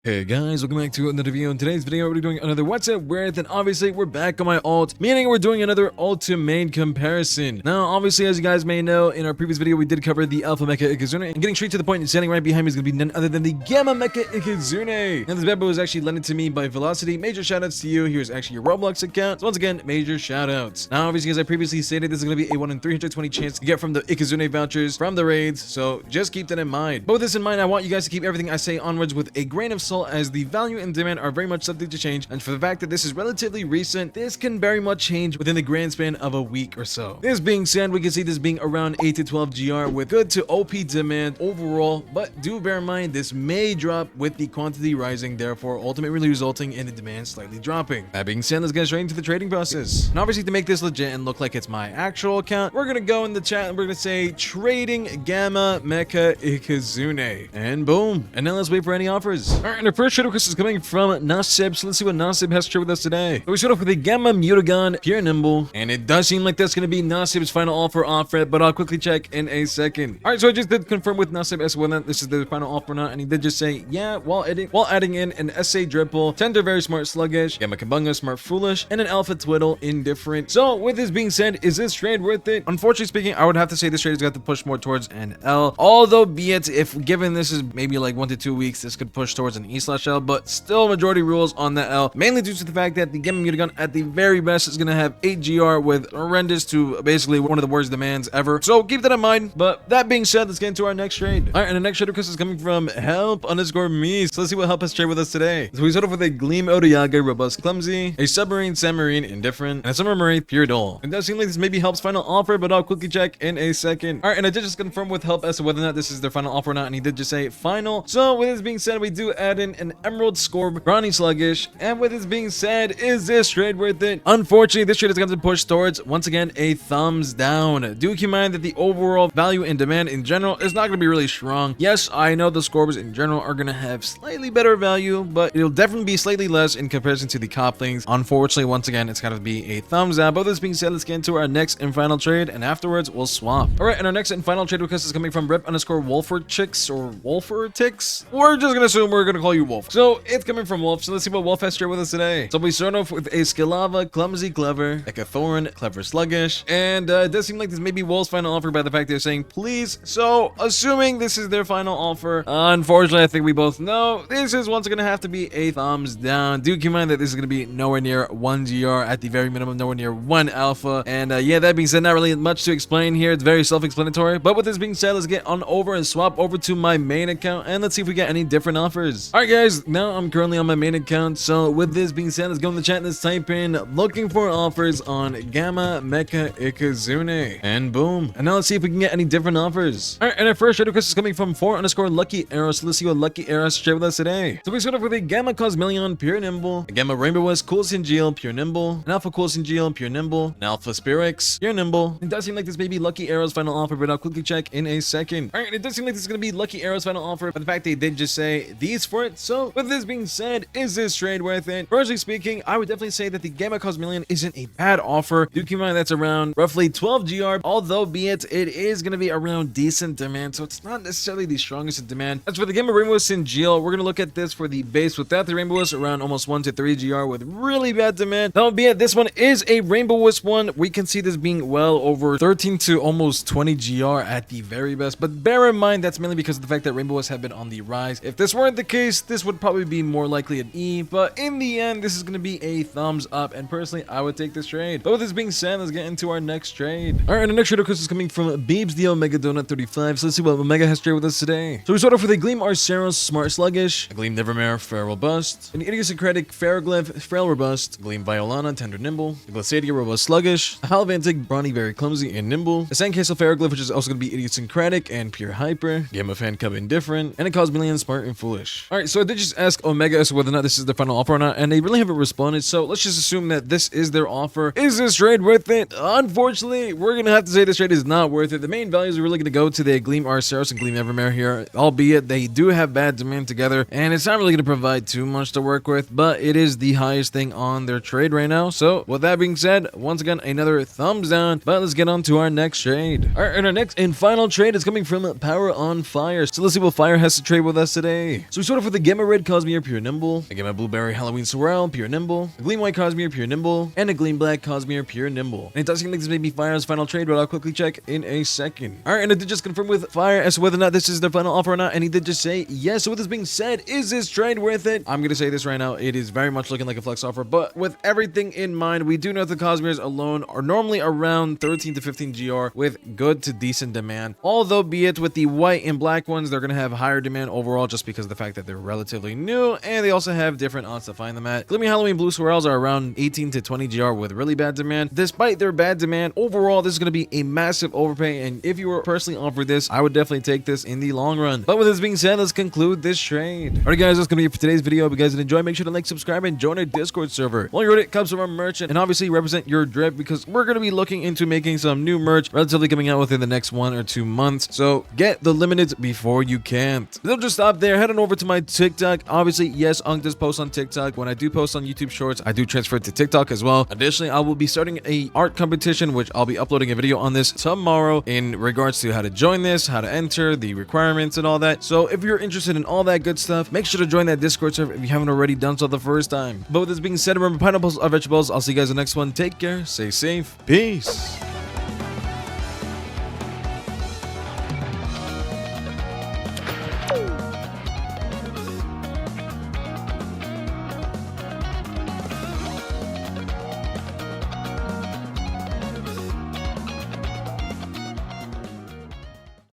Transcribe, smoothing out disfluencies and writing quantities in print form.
Hey guys, welcome back to another video. In today's video, we're doing another what's up with, and obviously we're back on my alt, meaning we're doing another ultimate comparison. Now, obviously, as you guys may know, in our previous video, we did cover the Alpha Mecha IKAZUNE, and getting straight to the point, and standing right behind me is going to be none other than the Gamma Mecha IKAZUNE. Now, this bad boy was actually lent to me by Velocity. Major shoutouts to you. Here's actually your Roblox account. So once again, major shoutouts. Now, obviously, as I previously stated, this is going to be a 1 in 320 chance to get from the IKAZUNE vouchers from the raids, so just keep that in mind. But with this in mind, I want you guys to keep everything I say onwards with a grain of salt, as the value and demand are very much subject to change, and for the fact that this is relatively recent, this can very much change within the grand span of a week or so. This being said, we can see this being around 8 to 12 GR with good to OP demand overall, but do bear in mind this may drop with the quantity rising, therefore ultimately resulting in the demand slightly dropping. That being said, let's get straight into the trading process. And obviously, to make this legit and look like it's my actual account, we're gonna go in the chat and we're gonna say trading Gamma Mecha IKAZUNE, and boom. And now let's wait for any offers. All right, and our first trade request is coming from Nasib, so let's see what Nasib has to share with us today. So we start off with the Gamma Mutagon Pure Nimble, and it does seem like that's going to be Nasib's final offer, but I'll quickly check in a second. All right, so I just did confirm with Nasib as well that this is the final offer or not, and he did just say, yeah, while adding in an SA Dripple, Tender Very Smart Sluggish, Gamma Kabunga Smart Foolish, and an Alpha Twiddle Indifferent. So with this being said, is this trade worth it? Unfortunately speaking, I would have to say this trade has got to push more towards an L, although be it, if given this is maybe like 1 to 2 weeks, this could push towards an E/L, but still majority rules on the L, mainly due to the fact that the Gamma Mutagon at the very best is going to have 8 GR with horrendous to basically one of the worst demands ever, so keep that in mind. But that being said, let's get into our next trade. All right, and the next trade request is coming from help_me, so let's see what help has traded with us today. So we start off with a Gleam Odayaga Robust Clumsy, a Submarine Samarine Indifferent, and a Submarine Pure Dull. It does seem like this may be help's final offer, but I'll quickly check in a second. All right, and I did just confirm with help as to whether or not this is their final offer or not, and he did just say final. So with this being said, we do add in an Emerald Scorb Brawny Sluggish, and with this being said, is this trade worth it? Unfortunately, this trade is going to push towards, once again, a thumbs down. Do keep in mind that the overall value and demand in general is not going to be really strong. Yes, I know the Scorbs in general are going to have slightly better value, but it'll definitely be slightly less in comparison to the Coplings. Unfortunately, once again, it's going to be a thumbs down. But with this being said, let's get into our next and final trade, and afterwards, we'll swap. All right, and our next and final trade request is coming from Rep_Wolferchicks or Wolfertix. We're just going to assume we're going to call you Wolf. So it's coming from Wolf, so let's see what Wolf has shared with us today. So we start off with a Skilava Clumsy Clever, Ekathorn Clever Sluggish, and it does seem like this may be Wolf's final offer by the fact they're saying please. So assuming this is their final offer, unfortunately I think we both know this is once gonna have to be a thumbs down. Do keep in mind that this is gonna be nowhere near 1 GR at the very minimum, nowhere near 1 alpha, and yeah, that being said, not really much to explain here. It's very self-explanatory. But with this being said, let's get on over and swap over to my main account, and let's see if we get any different offers. All right guys, now I'm currently on my main account, so with this being said, let's go in the chat and let's type in looking for offers on Gamma Mecha IKAZUNE, and boom. And now let's see if we can get any different offers. All right, and our first trade request is coming from 4_Lucky Arrows. So let's see what Lucky Arrows shared with us today. So we start off with a Gamma Cosmeleon Pure Nimble, a Gamma Rainbow West Cool Singeal Pure Nimble, an Alpha Cool Singeal Pure Nimble, an Alpha Spirix Pure Nimble. It does seem like this may be Lucky Arrows' final offer, but I'll quickly check in a second. All right, it does seem like this is going to be Lucky Arrows' final offer, but the fact they did just say these for it. So with this being said, is this trade worth it? Personally speaking, I would definitely say that the Gamma Cosmeleon isn't a bad offer. Do keep in mind that's around roughly 12 GR, although be it is going to be around decent demand, so it's not necessarily the strongest in demand. As for the Gamma Rainbow Singeal, we're going to look at this for the base without the Rainbow Wisp, around almost 1 to 3 GR with really bad demand. Though be it, this one is a Rainbow Wisp one. We can see this being well over 13 to almost 20 GR at the very best, but bear in mind that's mainly because of the fact that Rainbow Wisps have been on the rise. If this weren't the case, this would probably be more likely an E, but in the end, this is going to be a thumbs up, and personally, I would take this trade. But with this being said, let's get into our next trade. All right, and the next trade request is coming from Beebs the Omega Donut 35. So let's see what Omega has traded with us today. So we start off with a Gleam Arceros Smart Sluggish, a Gleam Nevermare Frail Robust, an Idiosyncratic Ferroglyph Frail Robust, Gleam Violana Tender Nimble, a Glaciadia Robust Sluggish, a Halvantic Brawny Very Clumsy and Nimble, a Sandcastle Ferroglyph, which is also going to be Idiosyncratic and Pure Hyper, Gamma Fan Cub Indifferent, and a Cosmeleon Smart and Foolish. All right, so I did just ask Omega as to whether or not this is their final offer or not, and they really haven't responded, so let's just assume that this is their offer. Is this trade worth it? Unfortunately, we're going to have to say this trade is not worth it. The main values are really going to go to the Gleam Arceros and Gleam Evermare here, albeit they do have bad demand together, and it's not really going to provide too much to work with, but it is the highest thing on their trade right now. So with that being said, once again, another thumbs down, but let's get on to our next trade. All right, and our next next and final trade is coming from Power on Fire. So let's see what Fire has to trade with us today. So we start off with for the Gamma Red Cosmere Pure Nimble, a Gamma Blueberry Halloween Sorrel Pure Nimble, a Gleam White Cosmere Pure Nimble, and a Gleam Black Cosmere Pure Nimble. And it does seem like this may be Fire's final trade, but I'll quickly check in a second. Alright, and I did just confirm with Fire as to whether or not this is their final offer or not, and he did just say yes. So with this being said, is this trade worth it? I'm gonna say this right now, it is very much looking like a flex offer, but with everything in mind, we do know the Cosmeres alone are normally around 13 to 15 GR with good to decent demand. Although be it with the white and black ones, they're gonna have higher demand overall just because of the fact that they're relatively new, and they also have different odds to find them at. Gleaming Halloween Blue Swirls are around 18 to 20 GR with really bad demand. Despite their bad demand, overall this is gonna be a massive overpay, and if you were personally offered this, I would definitely take this in the long run. But with this being said, let's conclude this trade. Alright guys, that's gonna be it for today's video. If you guys did enjoy, make sure to like, subscribe, and join our Discord server. While you're at it, comes from our merchant, and obviously represent your drip, because we're gonna be looking into making some new merch relatively coming out within the next 1 or 2 months. So get the limited before you can't. Don't just stop there. Head on over to my TikTok. Obviously, yes, Unk does post on TikTok. When I do post on YouTube Shorts, I do transfer it to TikTok as well. Additionally, I will be starting a art competition, which I'll be uploading a video on this tomorrow in regards to how to join this, how to enter, the requirements, and all that. So if you're interested in all that good stuff, make sure to join that Discord server if you haven't already done so the first time. But with this being said, remember, pineapples are vegetables. I'll see you guys in the next one. Take care, stay safe, peace.